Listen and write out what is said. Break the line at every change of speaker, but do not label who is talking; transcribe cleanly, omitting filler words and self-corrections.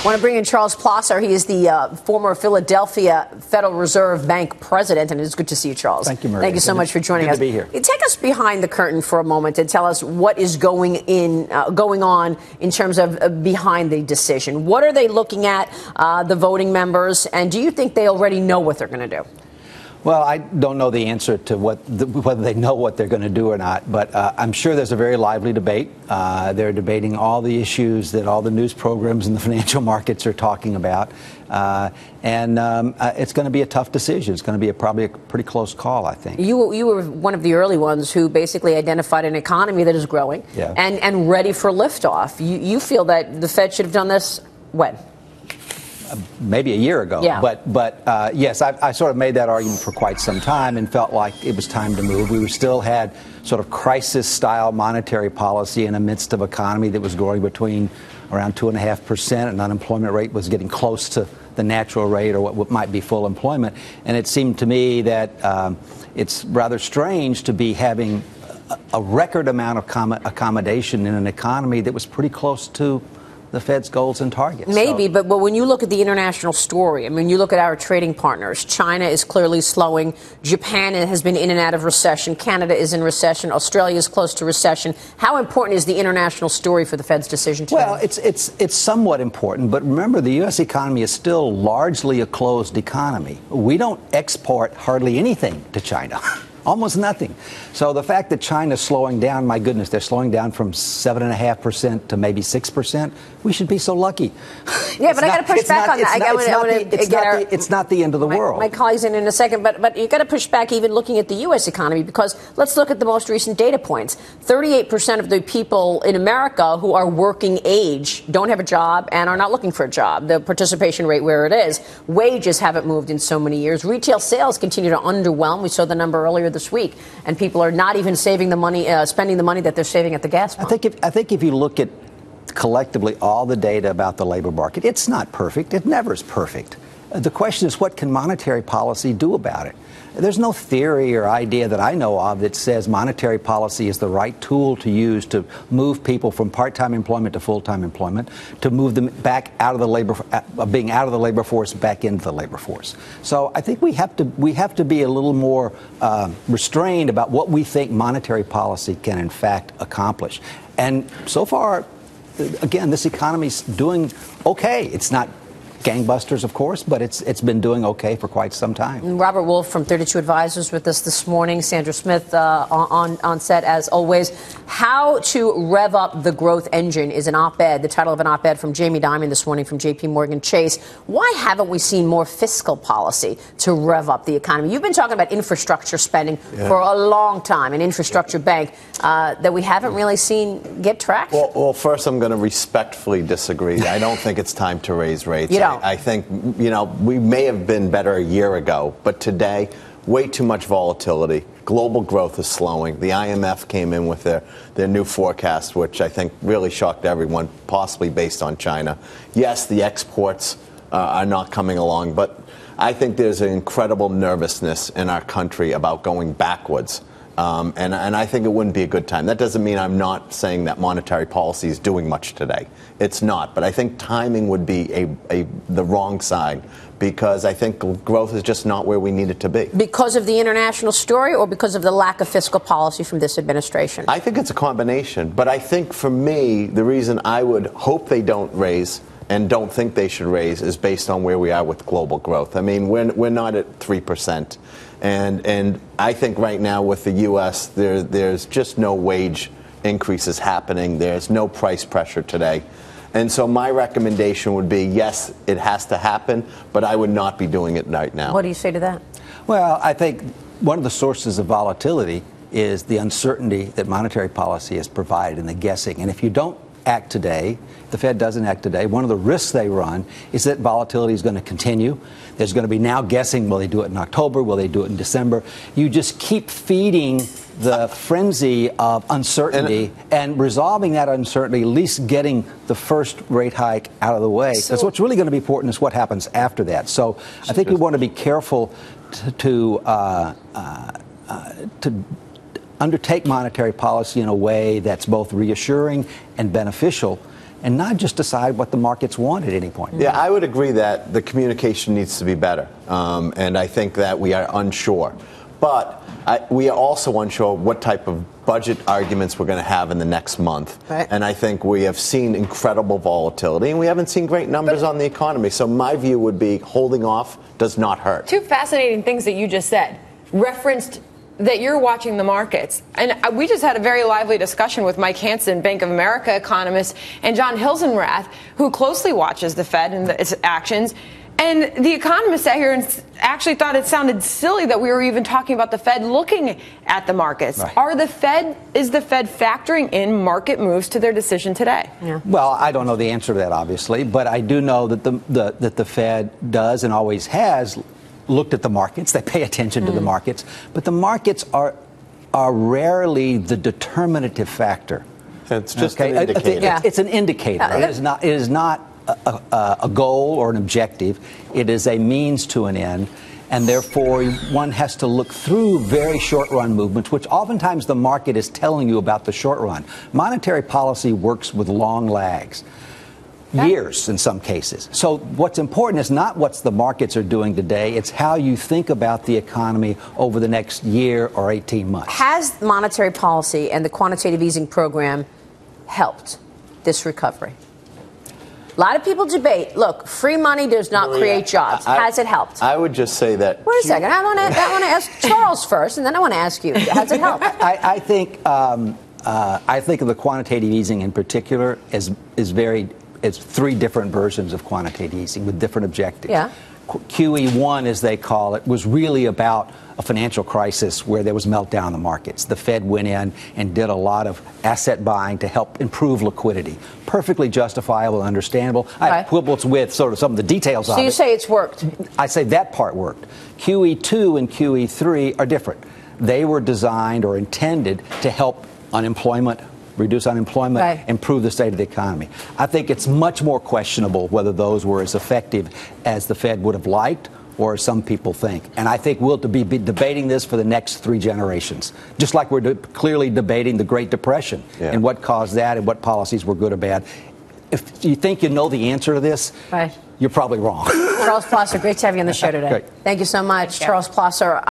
Want to bring in Charles Plosser. He is the former Philadelphia Federal Reserve Bank president, and it's good to see you, Charles.
Thank you, Maria.
Thank you so much for joining us.
Good to be here.
Take us behind the curtain for a moment and tell us what is going on in terms of behind the decision. What are they looking at, the voting members, and do you think they already know what they're going to do?
Well, I don't know the answer to whether they know what they're going to do or not, but I'm sure there's a very lively debate. They're debating all the issues that all the news programs and the financial markets are talking about, and it's going to be a tough decision. It's going to be probably a pretty close call, I think.
You were one of the early ones who basically identified an economy that is growing and ready for liftoff. You feel that the Fed should have done this when?
Maybe a year ago.
Yeah.
But yes, I sort of made that argument for quite some time and felt like it was time to move. We still had sort of crisis-style monetary policy in the midst of an economy that was growing between around 2.5%, and unemployment rate was getting close to the natural rate or what might be full employment. And it seemed to me that it's rather strange to be having a record amount of accommodation in an economy that was pretty close to the Fed's goals and targets.
Maybe, but when you look at the international story, I mean, you look at our trading partners. China is clearly slowing. Japan has been in and out of recession. Canada is in recession. Australia is close to recession. How important is the international story for the Fed's decision today?
Well, it's somewhat important, but remember, the U.S. economy is still largely a closed economy. We don't export hardly anything to China. Almost nothing. So the fact that China's slowing down, my goodness, they're slowing down from 7.5% to maybe 6%. We should be so lucky.
Yeah, but I got to push back on that.
It's not the end of the world.
My colleague's in a second, but you got to push back even looking at the U.S. economy, because let's look at the most recent data points. 38% of the people in America who are working age don't have a job and are not looking for a job. The participation rate where it is. Wages haven't moved in so many years. Retail sales continue to underwhelm. We saw the number earlier this week, and people are not even saving the money, spending the money that they're saving at the gas pump.
I think if you look at collectively all the data about the labor market, it's not perfect. It never is perfect. The question is, what can monetary policy do about it? There's no theory or idea that I know of that says monetary policy is the right tool to use to move people from part-time employment to full-time employment, to move them back out of the labor, being out of the labor force back into the labor force. So I think we have to be a little more restrained about what we think monetary policy can in fact accomplish. And so far, again, this economy's doing okay. It's not gangbusters, of course, but it's been doing okay for quite some time.
Robert Wolf from 32 Advisors with us this morning. Sandra Smith on set as always. How to rev up the growth engine is an op-ed, the title of an op-ed from Jamie Dimon this morning from J.P. Morgan Chase. Why haven't we seen more fiscal policy to rev up the economy? You've been talking about infrastructure spending for a long time, an infrastructure bank that we haven't really seen get traction.
Well, first I'm going to respectfully disagree. I don't think it's time to raise rates.
You don't?
I think, we may have been better a year ago, but today, way too much volatility. Global growth is slowing. The IMF came in with their new forecast, which I think really shocked everyone, possibly based on China. Yes, the exports are not coming along, but I think there's an incredible nervousness in our country about going backwards. And I think it wouldn't be a good time. That doesn't mean I'm not saying that monetary policy is doing much today. It's not. But I think timing would be the wrong side, because I think growth is just not where we need it to be. Because
of the international story, or because of the lack of fiscal policy from this administration?
I think it's a combination. But I think for me, the reason I would hope they don't raise and don't think they should raise is based on where we are with global growth. I mean, we're not at 3%. And I think right now with the U.S., there's just no wage increases happening. There's no price pressure today. And so my recommendation would be, yes, it has to happen, but I would not be doing it right now.
What do you say to that?
Well, I think one of the sources of volatility is the uncertainty that monetary policy has provided and the guessing. And if you don't act today, the Fed doesn't act today, one of the risks they run is that volatility is going to continue. There's going to be now guessing, will they do it in October? Will they do it in December? You just keep feeding the frenzy of uncertainty and resolving that uncertainty, at least getting the first rate hike out of the way. Because what's really going to be important is what happens after that. So I think we want to be careful to undertake monetary policy in a way that's both reassuring and beneficial, and not just decide what the markets want at any point.
Yeah, I would agree that the communication needs to be better, and I think that we are unsure. But we are also unsure what type of budget arguments we're going to have in the next month.
Right.
And I think we have seen incredible volatility, and we haven't seen great numbers on the economy. So my view would be holding off does not hurt.
Two fascinating things that you just said. Referenced that you're watching the markets. And we just had a very lively discussion with Mike Hansen, Bank of America economist, and John Hilsenrath, who closely watches the Fed and its actions. And the economist sat here and actually thought it sounded silly that we were even talking about the Fed looking at the markets. Right. Is the Fed factoring in market moves to their decision today?
Yeah. Well, I don't know the answer to that, obviously, but I do know that the Fed does and always has looked at the markets. They pay attention to the markets, but the markets are rarely the determinative factor.
It's just an indicator.
Yeah.
It's an indicator. It is not a goal or an objective. It is a means to an end, and therefore one has to look through very short-run movements, which oftentimes the market is telling you about the short run. Monetary policy works with long lags. Years in some cases. So what's important is not what the markets are doing today, it's how you think about the economy over the next year or 18 months.
Has monetary policy and the quantitative easing program helped this recovery? A lot of people debate, look, free money does not create jobs. Has it helped?
I would just say that...
Wait a second. I want to ask Charles first, and then I want to ask you. Has it helped?
I think of the quantitative easing in particular as three different versions of quantitative easing with different objectives.
Yeah.
QE1, as they call it, was really about a financial crisis where there was meltdown in the markets. The Fed went in and did a lot of asset buying to help improve liquidity. Perfectly justifiable and understandable. I have quibbles with sort of some of the details of it.
So you say it's worked?
I say that part worked. QE2 and QE3 are different. They were designed or intended to help reduce unemployment, improve the state of the economy. I think it's much more questionable whether those were as effective as the Fed would have liked or as some people think. And I think we'll be debating this for the next 3 generations, just like we're clearly debating the Great Depression and what caused that and what policies were good or bad. If you think you know the answer to this, you're probably wrong.
Charles Plosser, great to have you on the show today.
Great.
Thank you so much. Charles Plosser.